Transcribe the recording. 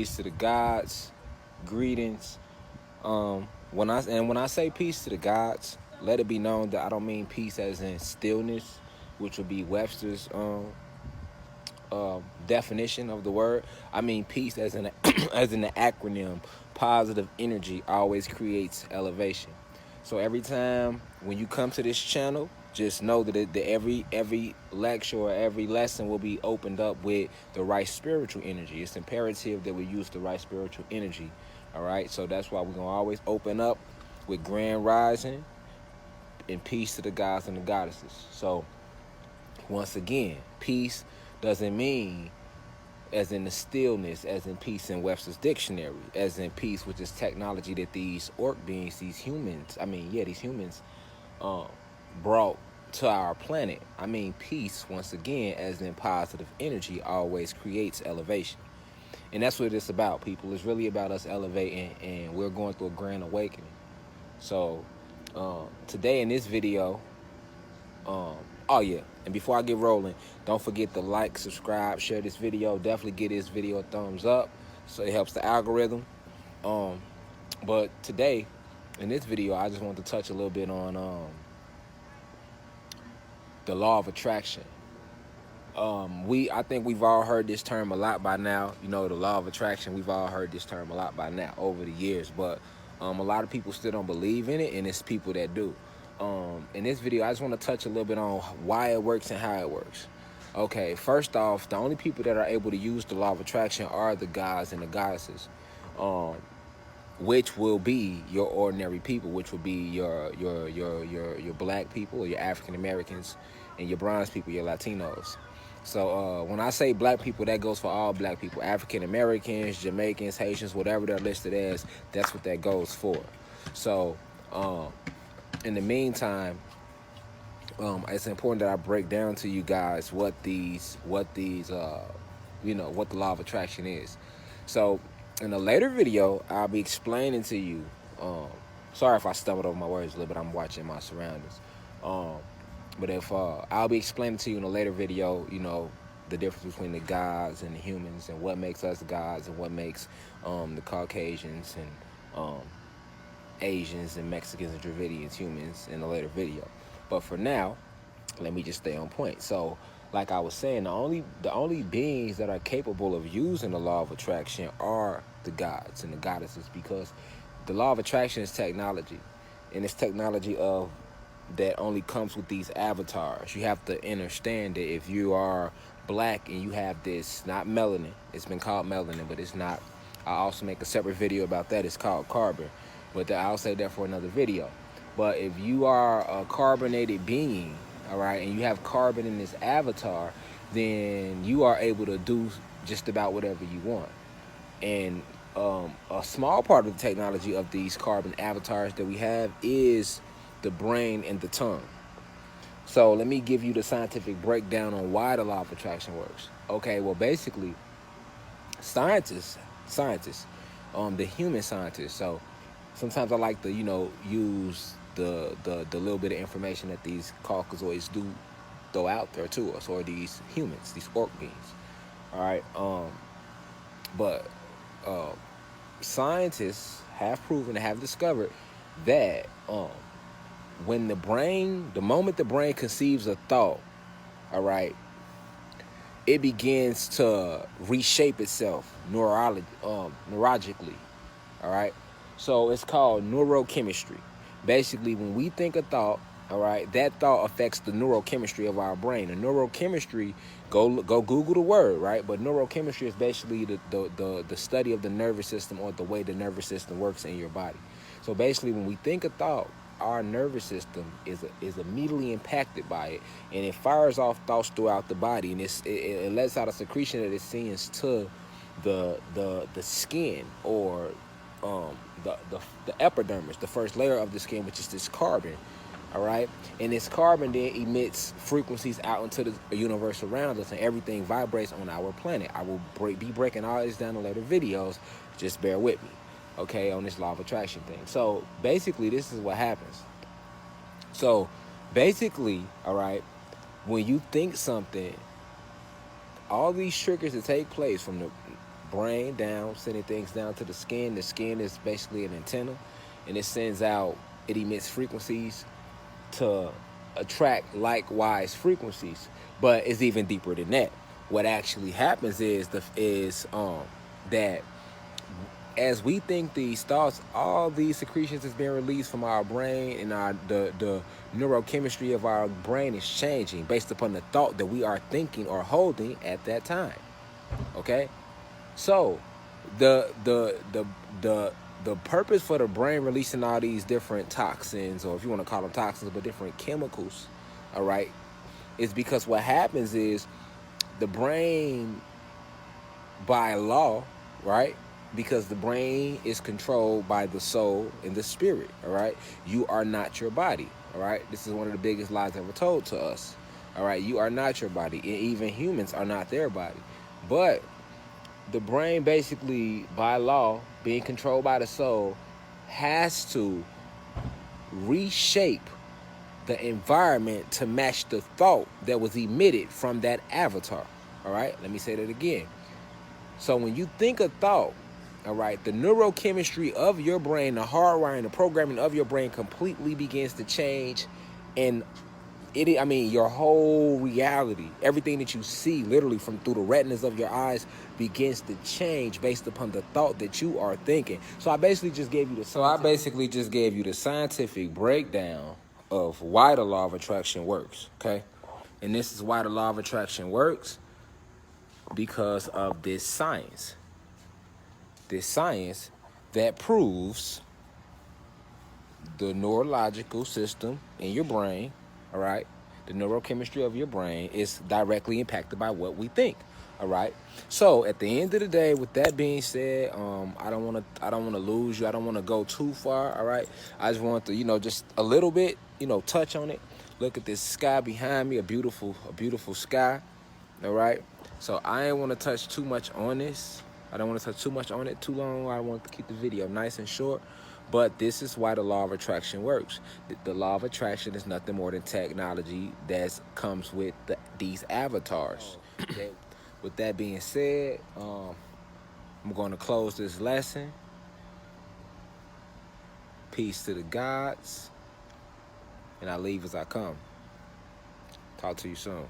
Peace to the gods. Greetings. When I say peace to the gods, let it be known that I don't mean peace as in stillness, which would be Webster's definition of the word. I mean peace as in as in the acronym. Positive energy always creates elevation. So every time when you come to this channel, just know that every lecture or every lesson will be opened up with the right spiritual energy. It's imperative that we use the right spiritual energy. All right, so that's why we're gonna always open up with grand rising and peace to the gods and the goddesses. So once again, peace doesn't mean as in the stillness, as in peace in Webster's dictionary, as in peace, which is technology that these orc beings, these humans, brought to our planet. I mean peace, once again, as in positive energy always creates elevation. And that's what it's about, people. It's really about us elevating, and we're going through a grand awakening. So today in this video, oh yeah, and before I get rolling, don't forget to like, subscribe, share this video. Definitely give this video a thumbs up so it helps the algorithm. But today in this video, I just want to touch a little bit on the law of attraction. I think we've all heard this term a lot by now. You know, the law of attraction, we've all heard this term a lot by now over the years, but a lot of people still don't believe in it, and it's people that do. In this video, I just want to touch a little bit on why it works and how it works. Okay, first off, the only people that are able to use the law of attraction are the gods and the goddesses, which will be your ordinary people, which will be your black people, or your African Americans, and your bronze people, your Latinos. So when I say black people, that goes for all black people. African Americans, Jamaicans, Haitians, whatever they're listed as, that's what that goes for. So in the meantime, it's important that I break down to you guys what the law of attraction is. So in a later video, I'll be explaining to you. Sorry if I stumbled over my words a little bit. I'm watching my surroundings. But if I'll be explaining to you in a later video, you know, the difference between the gods and the humans, and what makes us gods and what makes the Caucasians and Asians and Mexicans and Dravidians humans in a later video. But for now, let me just stay on point. So like I was saying, the only beings that are capable of using the law of attraction are the gods and the goddesses, because the law of attraction is technology, and it's technology that only comes with these avatars. You have to understand that if you are black and you have this, not melanin, it's been called melanin, but it's not. I'll also make a separate video about that. It's called carbon, but I'll say that for another video. But if you are a carbonated being, all right, and you have carbon in this avatar, then you are able to do just about whatever you want. And a small part of the technology of these carbon avatars that we have is the brain and the tongue. So let me give you the scientific breakdown on why the law of attraction works. Okay, well, basically, scientists, the human scientists. So sometimes I like to, use the little bit of information that these Caucasoids do throw out there to us, or these humans, these orc beings. All right, but scientists have proven, have discovered that when the moment the brain conceives a thought, all right, it begins to reshape itself neurologically, all right? So it's called neurochemistry. Basically, when we think a thought, all right, that thought affects the neurochemistry of our brain. And neurochemistry, go Google the word, right? But neurochemistry is basically the study of the nervous system, or the way the nervous system works in your body. So basically, when we think a thought, our nervous system is immediately impacted by it, and it fires off thoughts throughout the body, and it lets out a secretion that it sends to the skin, or the epidermis, the first layer of the skin, which is this carbon. All right, and this carbon then emits frequencies out into the universe around us, and everything vibrates on our planet. I will be breaking all this down in later videos. Just bear with me, okay, on this law of attraction thing. So basically, this is what happens. So basically, all right, when you think something, all these triggers that take place from brain down, sending things down to the skin. The skin is basically an antenna, and it emits frequencies to attract likewise frequencies. But it's even deeper than that. What actually happens is that as we think these thoughts, all these secretions is being released from our brain, and the neurochemistry of our brain is changing based upon the thought that we are thinking or holding at that time. Okay, so the purpose for the brain releasing all these different toxins, or if you want to call them toxins, but different chemicals, all right, is because what happens is the brain, by law, right? Because the brain is controlled by the soul and the spirit, all right? You are not your body, all right? This is one of the biggest lies ever told to us, all right? You are not your body, and even humans are not their body. But the brain, basically, by law, being controlled by the soul, has to reshape the environment to match the thought that was emitted from that avatar, all right? Let me say that again. So when you think a thought, all right, the neurochemistry of your brain, the hardwiring, the programming of your brain completely begins to change. And your whole reality, everything that you see literally from through the retinas of your eyes begins to change based upon the thought that you are thinking. So I basically just gave you the scientific breakdown of why the law of attraction works, okay? And this is why the law of attraction works, because of this science. This science that proves the neurological system in your brain, all right, the neurochemistry of your brain is directly impacted by what we think, all right. So at the end of the day, with that being said, I don't want to lose you. I don't want to go too far, all right. I just want to, just a little bit, touch on it. Look at this sky behind me, a beautiful sky, all right. So I ain't want to touch too much on this. I don't want to touch too much on it too long. I want to keep the video nice and short. But this is why the law of attraction works. The law of attraction is nothing more than technology that comes with these avatars. Okay. With that being said, I'm going to close this lesson. Peace to the gods. And I leave as I come. Talk to you soon.